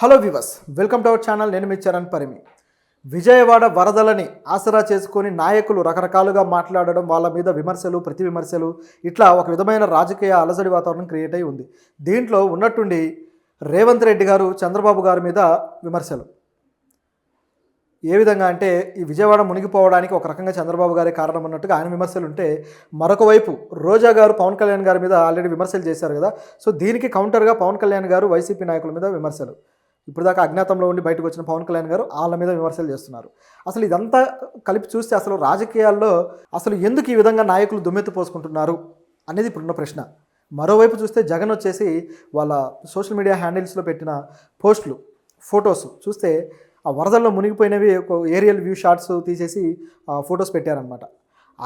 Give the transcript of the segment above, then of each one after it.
Hello viewers, welcome to our channel. నేను మీ చరణ్ పరిమి. విజయవాడ వరదలని ఆసరా చేసుకొని నాయకులు రకరకాలుగా మాట్లాడడం, వాళ్ళ మీద విమర్శలు, ప్రతి విమర్శలు, ఇట్లా ఒక విధమైన రాజకీయ అలజడి వాతావరణం క్రియేట్ అయి ఉంది. దీంట్లో ఉన్నట్టుండి రేవంత్ రెడ్డి గారు చంద్రబాబు గారి మీద విమర్శలు. ఏ విధంగా అంటే, ఈ విజయవాడ మునిగిపోవడానికి ఒక రకంగా చంద్రబాబు గారే కారణం అన్నట్టుగా ఆయన విమర్శలు ఉంటే, మరొక వైపు రోజా గారు పవన్ కళ్యాణ్ గారి మీద ఆల్రెడీ విమర్శలు చేశారు కదా. సో దీనికి కౌంటర్గా పవన్ కళ్యాణ్ గారు వైసీపీ నాయకుల మీద విమర్శలు. ఇప్పుడు దాకా అజ్ఞాతంలో ఉండి బయటకు వచ్చిన పవన్ కళ్యాణ్ గారు వాళ్ళ మీద విమర్శలు చేస్తున్నారు. అసలు ఇదంతా కలిపి చూస్తే అసలు రాజకీయాల్లో అసలు ఎందుకు ఈ విధంగా నాయకులు దుమ్మెత్తి పోసుకుంటున్నారు అనేది ఇప్పుడున్న ప్రశ్న. మరోవైపు చూస్తే జగన్ వచ్చేసి వాళ్ళ సోషల్ మీడియా హ్యాండిల్స్లో పెట్టిన పోస్టులు, ఫొటోస్ చూస్తే ఆ వరదల్లో మునిగిపోయినవి ఒక ఏరియల్ వ్యూ షాట్స్ తీసేసి ఫొటోస్ పెట్టారనమాట.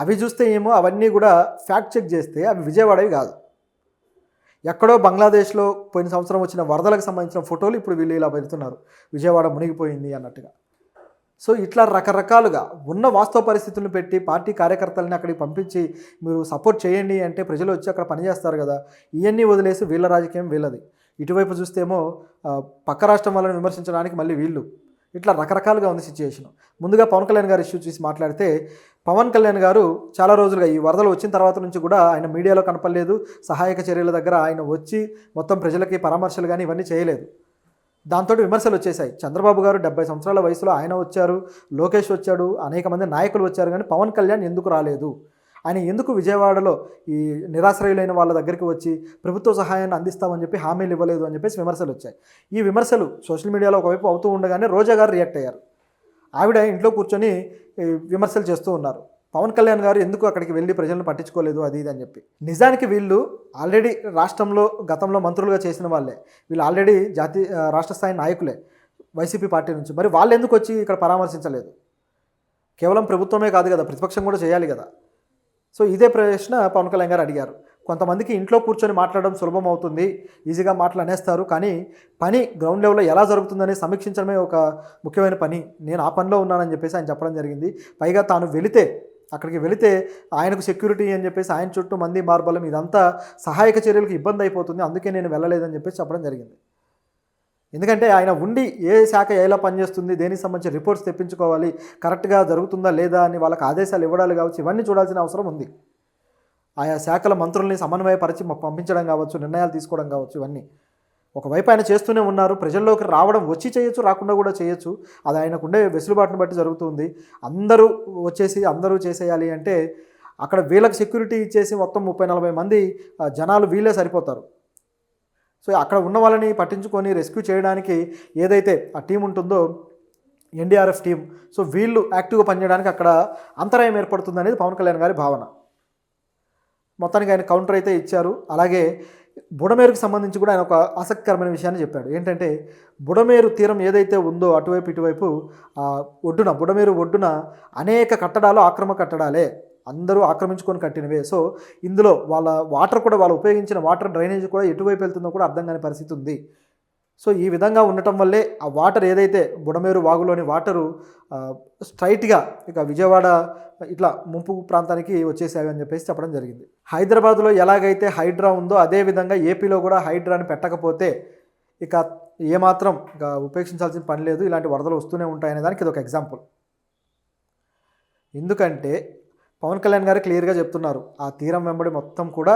అవి చూస్తే ఏమో అవన్నీ కూడా ఫ్యాక్ట్ చెక్ చేస్తే అవి విజయవాడవి కాదు, ఎక్కడో బంగ్లాదేశ్లో పోయిన సంవత్సరం వచ్చిన వరదలకు సంబంధించిన ఫోటోలు ఇప్పుడు వీళ్ళు ఇలా పెడుతున్నారు, విజయవాడ మునిగిపోయింది అన్నట్టుగా. సో ఇట్లా రకరకాలుగా ఉన్న వాస్తవ పరిస్థితులను పెట్టి పార్టీ కార్యకర్తలని అక్కడికి పంపించి మీరు సపోర్ట్ చేయండి అంటే ప్రజలు వచ్చి అక్కడ పనిచేస్తారు కదా. ఇవన్నీ వదిలేసి వీళ్ళ రాజకీయం వీళ్ళది. ఇటువైపు చూస్తేమో పక్క రాష్ట్రం వాళ్ళని విమర్శించడానికి మళ్ళీ వీళ్ళు, ఇట్లా రకరకాలుగా ఉంది సిచ్యుయేషన్. ముందుగా పవన్ కళ్యాణ్ గారు ఇష్యూ చూసి మాట్లాడితే, పవన్ కళ్యాణ్ గారు చాలా రోజులుగా ఈ వరదలు వచ్చిన తర్వాత నుంచి కూడా ఆయన మీడియాలో కనపడలేదు. సహాయక చర్యల దగ్గర ఆయన వచ్చి మొత్తం ప్రజలకి పరామర్శలు కానీ ఇవన్నీ చేయలేదు. దాంతో విమర్శలు వచ్చేసాయి. చంద్రబాబు గారు 70 సంవత్సరాల వయసులో ఆయన వచ్చారు, లోకేష్ వచ్చాడు, అనేక మంది నాయకులు వచ్చారు, కానీ పవన్ కళ్యాణ్ ఎందుకు రాలేదు, ఆయన ఎందుకు విజయవాడలో ఈ నిరాశ్రయులైన వాళ్ళ దగ్గరికి వచ్చి ప్రభుత్వ సహాయాన్ని అందిస్తామని చెప్పి హామీలు ఇవ్వలేదు అని చెప్పేసి విమర్శలు వచ్చాయి. ఈ విమర్శలు సోషల్ మీడియాలో ఒకవైపు అవుతూ ఉండగానే రోజా గారు రియాక్ట్ అయ్యారు. ఆవిడ ఇంట్లో కూర్చొని విమర్శలు చేస్తూ ఉన్నారు, పవన్ కళ్యాణ్ గారు ఎందుకు అక్కడికి వెళ్ళి ప్రజలను పట్టించుకోలేదు అది ఇది అని చెప్పి. నిజానికి వీళ్ళు ఆల్రెడీ రాష్ట్రంలో గతంలో మంత్రులుగా చేసిన వాళ్ళే, వీళ్ళు ఆల్రెడీ రాష్ట్ర స్థాయి నాయకులే వైసీపీ పార్టీ నుంచి. మరి వాళ్ళు ఎందుకు వచ్చి ఇక్కడ పరామర్శించలేదు? కేవలం ప్రభుత్వమే కాదు కదా, ప్రతిపక్షం కూడా చేయాలి కదా. సో ఇదే ప్రశ్న పవన్ కళ్యాణ్ గారు అడిగారు. కొంతమందికి ఇంట్లో కూర్చొని మాట్లాడడం సులభం అవుతుంది, ఈజీగా మాటలు అనేస్తారు, కానీ పని గ్రౌండ్ లెవెల్లో ఎలా జరుగుతుందని సమీక్షించడమే ఒక ముఖ్యమైన పని. నేను ఆ పనిలో ఉన్నానని చెప్పేసి ఆయన చెప్పడం జరిగింది. పైగా తాను అక్కడికి వెళితే ఆయనకు సెక్యూరిటీ అని చెప్పేసి ఆయన చుట్టూ మంది మార్బలం, ఇదంతా సహాయక చర్యలకు ఇబ్బంది అయిపోతుంది, అందుకే నేను వెళ్ళలేదని చెప్పేసి చెప్పడం జరిగింది. ఎందుకంటే ఆయన ఉండి ఏ శాఖ ఎలా పనిచేస్తుంది, దేనికి సంబంధించి రిపోర్ట్స్ తెప్పించుకోవాలి, కరెక్ట్గా జరుగుతుందా లేదా అని వాళ్ళకి ఆదేశాలు ఇవ్వడాలు కావచ్చు, ఇవన్నీ చూడాల్సిన అవసరం ఉంది. ఆయా శాఖల మంత్రుల్ని సమన్వయపరిచి పంపించడం కావచ్చు, నిర్ణయాలు తీసుకోవడం కావచ్చు, ఇవన్నీ ఒకవైపు ఆయన చేస్తూనే ఉన్నారు. ప్రజల్లోకి రావడం, వచ్చి చేయొచ్చు, రాకుండా కూడా చేయొచ్చు, అది ఆయనకు ఉండే వెసులుబాటును బట్టి జరుగుతుంది. అందరూ వచ్చేసి అందరూ చేసేయాలి అంటే అక్కడ వీళ్ళకి సెక్యూరిటీ ఇచ్చేసి మొత్తం 30-40 మంది జనాలు వీళ్ళే సరిపోతారు. సో అక్కడ ఉన్న వాళ్ళని పట్టించుకొని రెస్క్యూ చేయడానికి ఏదైతే ఆ టీం ఉంటుందో, ఎన్డీఆర్ఎఫ్ టీం, సో వీళ్ళు యాక్టివ్గా పనిచేయడానికి అక్కడ అంతరాయం ఏర్పడుతుంది అనేది పవన్ కళ్యాణ్ గారి భావన. మొత్తానికి ఆయన కౌంటర్ అయితే ఇచ్చారు. అలాగే బుడమేరుకు సంబంధించి కూడా ఆయన ఒక ఆసక్తికరమైన విషయాన్ని చెప్పాడు. ఏంటంటే, బుడమేరు తీరం ఏదైతే ఉందో అటువైపు ఇటువైపు బుడమేరు ఒడ్డున అనేక కట్టడాలు ఆక్రమ కట్టడాలే, అందరూ ఆక్రమించుకొని కట్టినవే. సో ఇందులో వాళ్ళ వాటర్ కూడా, వాళ్ళు ఉపయోగించిన వాటర్ డ్రైనేజ్ కూడా ఎటువైపు వెళ్తుందో కూడా అర్థం కాని పరిస్థితి ఉంది. సో ఈ విధంగా ఉండటం వల్లే ఆ వాటర్ ఏదైతే బుడమేరు వాగులోని వాటరు స్ట్రైట్గా ఇక విజయవాడ ఇట్లా ముంపు ప్రాంతానికి వచ్చేసావి అని చెప్పేసి చెప్పడం జరిగింది. హైదరాబాద్లో ఎలాగైతే హైడ్రా ఉందో అదేవిధంగా ఏపీలో కూడా హైడ్రాని పెట్టకపోతే ఇక ఏమాత్రం ఇక ఉపేక్షించాల్సిన పని లేదు, ఇలాంటి వరదలు వస్తూనే ఉంటాయనే దానికి ఇది ఒక ఎగ్జాంపుల్. ఎందుకంటే పవన్ కళ్యాణ్ గారు క్లియర్గా చెప్తున్నారు, ఆ తీరం వెంబడి మొత్తం కూడా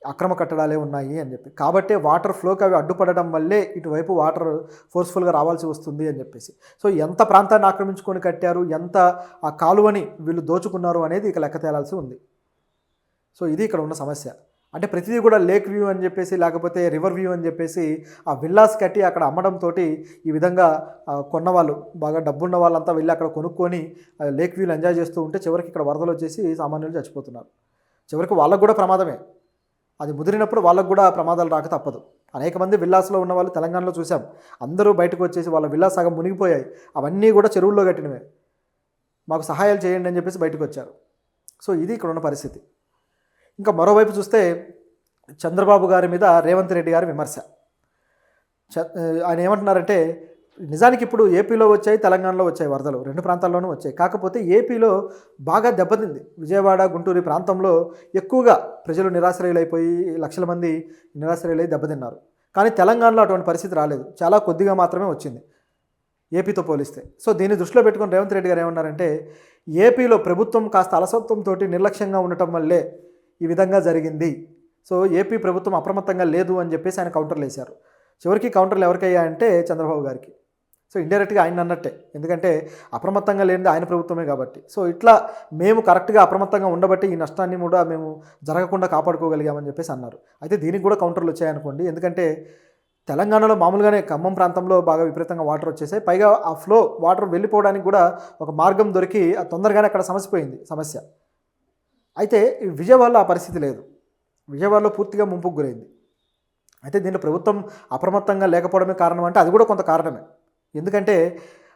అక్రమ కట్టడాలే ఉన్నాయి అని చెప్పి. కాబట్టి వాటర్ ఫ్లోకి అవి అడ్డుపడడం వల్లే ఇటువైపు వాటర్ ఫోర్స్ఫుల్గా రావాల్సి వస్తుంది అని చెప్పేసి. సో ఎంత ప్రాంతాన్ని ఆక్రమించుకొని కట్టారు, ఎంత ఆ కాలువని వీళ్ళు దోచుకున్నారు అనేది ఇక లెక్క తేలాల్సి ఉంది. సో ఇది ఇక్కడ ఉన్న సమస్య. అంటే ప్రతిదీ కూడా లేక్ వ్యూ అని చెప్పేసి, లేకపోతే రివర్ వ్యూ అని చెప్పేసి ఆ విల్లాస్ కట్టి అక్కడ అమ్మడంతో ఈ విధంగా కొన్నవాళ్ళు, బాగా డబ్బున్న వాళ్ళంతా వెళ్ళి అక్కడ కొనుక్కొని లేక్ వ్యూలు ఎంజాయ్ చేస్తూ ఉంటే చివరికి ఇక్కడ వరదలు వచ్చేసి సామాన్యులు చచ్చిపోతున్నారు. చివరికి వాళ్ళకు కూడా ప్రమాదమే, అది ముదిరినప్పుడు వాళ్ళకు కూడా ప్రమాదాలు రాక తప్పదు. అనేక మంది విల్లాస్లో ఉన్న వాళ్ళు తెలంగాణలో చూసాం, అందరూ బయటకు వచ్చేసి వాళ్ళ విల్లాస్ సగం మునిగిపోయాయి, అవన్నీ కూడా చెరువుల్లో కట్టినవే, మాకు సహాయాలు చేయండి అని చెప్పేసి బయటకు వచ్చారు. సో ఇది ఇక్కడ ఉన్న పరిస్థితి. ఇంకా మరోవైపు చూస్తే చంద్రబాబు గారి మీద రేవంత్ రెడ్డి గారి విమర్శ. ఆయన ఏమంటున్నారంటే, నిజానికి ఇప్పుడు ఏపీలో వచ్చాయి, తెలంగాణలో వచ్చాయి వరదలు, రెండు ప్రాంతాల్లోనూ వచ్చాయి. కాకపోతే ఏపీలో బాగా దెబ్బతింది. విజయవాడ, గుంటూరు ప్రాంతంలో ఎక్కువగా ప్రజలు నిరాశ్రయులైపోయి లక్షల మంది నిరాశ్రయులై దెబ్బతిన్నారు. కానీ తెలంగాణలో అటువంటి పరిస్థితి రాలేదు, చాలా కొద్దిగా మాత్రమే వచ్చింది ఏపీతో పోలిస్తే. సో దీన్ని దృష్టిలో పెట్టుకుని రేవంత్ రెడ్డి గారు ఏమన్నారంటే, ఏపీలో ప్రభుత్వం కాస్త అలసత్వంతో నిర్లక్ష్యంగా ఉండటం వల్లే ఈ విధంగా జరిగింది. సో ఏపీ ప్రభుత్వం అప్రమత్తంగా లేదు అని చెప్పేసి ఆయన కౌంటర్లు వేశారు. చివరికి కౌంటర్లు ఎవరికయ్యాయంటే చంద్రబాబు గారికి. సో ఇండైరెక్ట్గా ఆయన అన్నట్టే, ఎందుకంటే అప్రమత్తంగా లేనిది ఆయన ప్రభుత్వమే కాబట్టి. సో ఇట్లా మేము కరెక్ట్గా అప్రమత్తంగా ఉండబట్టి ఈ నష్టాన్ని కూడా మేము జరగకుండా కాపాడుకోగలిగామని చెప్పేసి అన్నారు. అయితే దీనికి కూడా కౌంటర్లు వచ్చాయనుకోండి, ఎందుకంటే తెలంగాణలో మామూలుగానే ఖమ్మం ప్రాంతంలో బాగా విపరీతంగా వాటర్ వచ్చేసాయి. పైగా ఆ ఫ్లో వాటర్ వెళ్ళిపోవడానికి కూడా ఒక మార్గం దొరికి తొందరగానే అక్కడ సమస్య. అయితే విజయవాడలో ఆ పరిస్థితి లేదు, విజయవాడలో పూర్తిగా ముంపుకు గురైంది. అయితే దీంట్లో ప్రభుత్వం అప్రమత్తంగా లేకపోవడమే కారణం అంటే అది కూడా కొంత కారణమే. ఎందుకంటే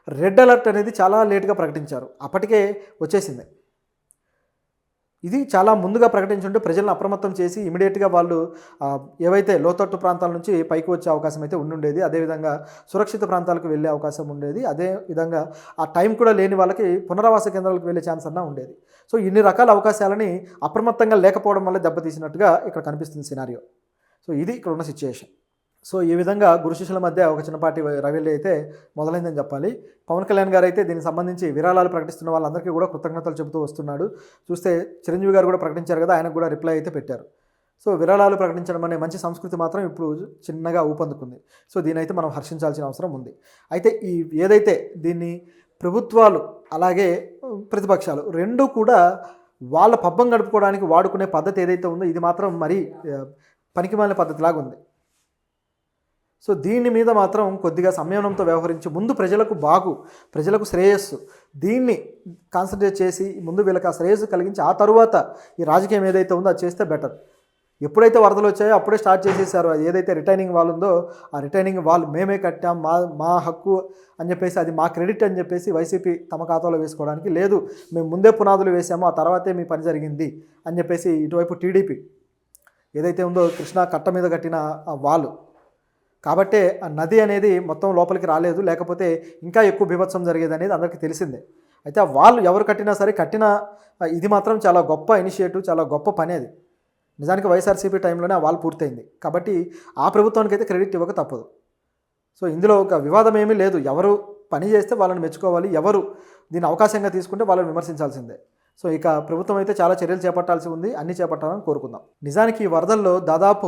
రెడ్ అలర్ట్ అనేది చాలా లేట్గా ప్రకటించారు, అప్పటికే వచ్చేసింది. ఇది చాలా ముందుగా ప్రకటించుంటే ప్రజలను అప్రమత్తం చేసి ఇమీడియట్గా వాళ్ళు ఏవైతే లోతట్టు ప్రాంతాల నుంచి పైకి వచ్చే అవకాశం అయితే ఉండుండేది. అదేవిధంగా సురక్షిత ప్రాంతాలకు వెళ్ళే అవకాశం ఉండేది. అదేవిధంగా ఆ టైం కూడా లేని వాళ్ళకి పునరావాస కేంద్రాలకు వెళ్ళే ఛాన్స్ అన్నా ఉండేది. సో ఇన్ని రకాల అవకాశాలని అప్రమత్తంగా లేకపోవడం వల్ల దెబ్బతీసినట్టుగా ఇక్కడ కనిపిస్తుంది సినారియో. సో ఇది ఇక్కడ ఉన్న సిచ్యుయేషన్. సో ఈ విధంగా గురు శిష్యుల మధ్య ఒక చిన్నపాటి రవిల్లి అయితే మొదలైందని చెప్పాలి. పవన్ కళ్యాణ్ గారు అయితే దీనికి సంబంధించి విరాళాలు ప్రకటిస్తున్న వాళ్ళందరికీ కూడా కృతజ్ఞతలు చెబుతూ వస్తున్నాడు. చూస్తే చిరంజీవి గారు కూడా ప్రకటించారు కదా, ఆయనకు కూడా రిప్లై అయితే పెట్టారు. సో విరాళాలు ప్రకటించడం అనే మంచి సంస్కృతి మాత్రం ఇప్పుడు చిన్నగా ఊపందుకుంది. సో దీనైతే మనం హర్షించాల్సిన అవసరం ఉంది. అయితే ఏదైతే దీన్ని ప్రభుత్వాలు అలాగే ప్రతిపక్షాలు రెండూ కూడా వాళ్ళ పబ్బం గడుపుకోవడానికి వాడుకునే పద్ధతి ఏదైతే ఉందో ఇది మాత్రం మరీ పనికిమాలిన పద్ధతిలాగా ఉంది. సో దీని మీద మాత్రం కొద్దిగా సంయమనంతో వ్యవహరించి ముందు ప్రజలకు శ్రేయస్సు దీన్ని కాన్సన్ట్రేట్ చేసి ముందు వీళ్ళకి ఆ శ్రేయస్సు కలిగించి ఆ తరువాత ఈ రాజకీయం ఏదైతే ఉందో అది చేస్తే బెటర్. ఎప్పుడైతే వరదలు వచ్చాయో అప్పుడే స్టార్ట్ చేసేసారు. ఏదైతే రిటైనింగ్ వాల్ ఉందో ఆ రిటైనింగ్ వాల్ మేమే కట్టాం, మా హక్కు అని చెప్పేసి, అది మా క్రెడిట్ అని చెప్పేసి వైసీపీ తమ ఖాతాలో వేసుకోవడానికి లేదు, మేము ముందే పునాదులు వేసామో ఆ తర్వాతే మీ పని జరిగింది అని చెప్పేసి ఇటువైపు టీడీపీ ఏదైతే ఉందో కృష్ణా కట్ట మీద కట్టిన ఆ వాల్ కాబట్టే ఆ నది అనేది మొత్తం లోపలికి రాలేదు, లేకపోతే ఇంకా ఎక్కువ బీభత్సం జరిగేది అనేది అందరికీ తెలిసిందే. అయితే ఆ వాళ్ళు ఎవరు కట్టినా సరే ఇది మాత్రం చాలా గొప్ప ఇనిషియేటివ్, చాలా గొప్ప పని అది. నిజానికి వైఎస్ఆర్సీపీ టైంలోనే ఆ వాల్ పూర్తయింది కాబట్టి ఆ ప్రభుత్వానికి అయితే క్రెడిట్ ఇవ్వక తప్పదు. సో ఇందులో ఒక వివాదం ఏమీ లేదు, ఎవరు పని చేస్తే వాళ్ళని మెచ్చుకోవాలి, ఎవరు దీన్ని అవకాశంగా తీసుకుంటే వాళ్ళని విమర్శించాల్సిందే. సో ఇక ప్రభుత్వం అయితే చాలా చర్యలు చేపట్టాల్సి ఉంది, అన్నీ చేపట్టాలని కోరుకుందాం. నిజానికి ఈ వరదల్లో దాదాపు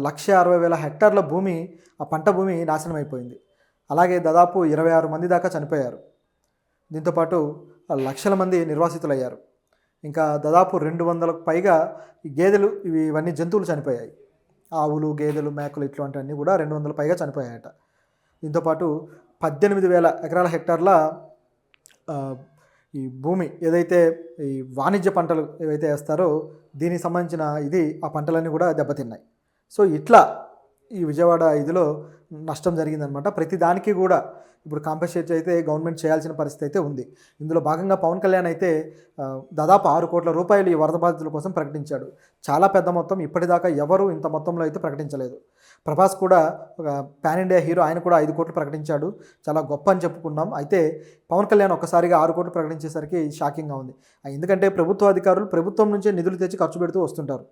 1,60,000 హెక్టార్ల భూమి, ఆ పంట భూమి నాశనం అయిపోయింది. అలాగే దాదాపు 26 మంది దాకా చనిపోయారు. దీంతోపాటు లక్షల మంది నిర్వాసితులయ్యారు. ఇంకా దాదాపు 200లకు పైగా ఈ గేదెలు ఇవన్నీ జంతువులు చనిపోయాయి. ఆవులు, గేదెలు, మేకలు ఇట్లాంటివన్నీ కూడా 200 పైగా చనిపోయాయట. దీంతోపాటు 18,000 ఎకరాల హెక్టార్ల ఈ భూమి ఏదైతే ఈ వాణిజ్య పంటలు ఏవైతే వేస్తారో దీనికి సంబంధించిన ఆ పంటలన్నీ కూడా దెబ్బతిన్నాయి. సో ఇట్లా ఈ విజయవాడ ఇదిలో నష్టం జరిగిందనమాట. ప్రతి దానికి కూడా ఇప్పుడు కాంపెన్సేట్ అయితే గవర్నమెంట్ చేయాల్సిన పరిస్థితి అయితే ఉంది. ఇందులో భాగంగా పవన్ కళ్యాణ్ అయితే దాదాపు 6 కోట్ల రూపాయలు ఈ వరద బాధితుల కోసం ప్రకటించాడు. చాలా పెద్ద మొత్తం, ఇప్పటిదాకా ఎవరు ఇంత మొత్తంలో అయితే ప్రకటించలేదు. ప్రభాస్ కూడా ఒక పాన్ ఇండియా హీరో, ఆయన కూడా 5 కోట్లు ప్రకటించాడు, చాలా గొప్ప అని చెప్పుకున్నాం. అయితే పవన్ కళ్యాణ్ ఒక్కసారిగా 6 కోట్లు ప్రకటించేసరికి షాకింగ్గా ఉంది. ఎందుకంటే ప్రభుత్వ అధికారులు ప్రభుత్వం నుంచే నిధులు తెచ్చి ఖర్చు పెడుతూ వస్తుంటారు.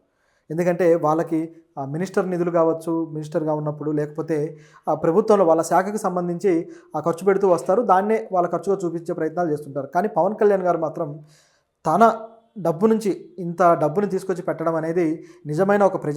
ఎందుకంటే వాళ్ళకి మినిస్టర్ నిధులు కావచ్చు, మినిస్టర్గా ఉన్నప్పుడు, లేకపోతే ఆ ప్రభుత్వంలో వాళ్ళ శాఖకు సంబంధించి ఆ ఖర్చు పెడుతూ వస్తారు, దాన్నే వాళ్ళ ఖర్చుగా చూపించే ప్రయత్నాలు చేస్తుంటారు. కానీ పవన్ కళ్యాణ్ గారు మాత్రం తన డబ్బు నుంచి ఇంత డబ్బుని తీసుకొచ్చి పెట్టడం అనేది నిజమైన ఒక